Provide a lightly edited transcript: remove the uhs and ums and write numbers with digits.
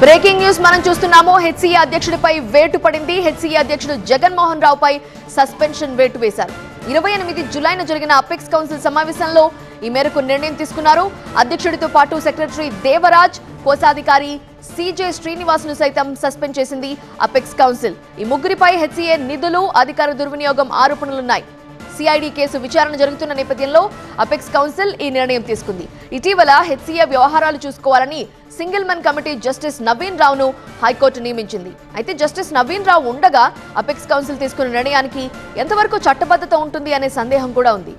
Breaking news మనం చూస్తున్నాము. HCA అధ్యక్షుడిపై వేటు పడింది. హెచ్సీఏ అధ్యక్షుడు జగన్మోహన్ రావుపై సస్పెన్షన్ వేటు వేశారు. 28 జూలైన జరిగిన అపెక్స్ కౌన్సిల్ సమావేశంలో ఈ మేరకు నిర్ణయం తీసుకున్నారు. అధ్యక్షుడితో పాటు సెక్రటరీ దేవరాజ్, కోశాధికారి సిజే శ్రీనివాస్ ను సైతం సస్పెండ్ చేసింది అపెక్స్ కౌన్సిల్. ఈ ముగ్గురిపై హెచ్సీఏ నిధులు, అధికార దుర్వినియోగం ఆరోపణలున్నాయి. సిఐడి కేసు విచారణ జరుగుతున్న నేపథ్యంలో అపెక్స్ కౌన్సిల్ ఈ నిర్ణయం తీసుకుంది. ఇటీవల హెచ్సీఏ వ్యవహారాలు చూసుకోవాలని single men committee justice Naveen రావును హైకోర్టు నియమించింది. అయితే జస్టిస్ నవీన్ రావు ఉండగా అపెక్స్ కౌన్సిల్ తీసుకున్న నిర్ణయానికి ఎంతవరకు చట్టబద్ధత ఉంటుంది అనే సందేహం కూడా ఉంది.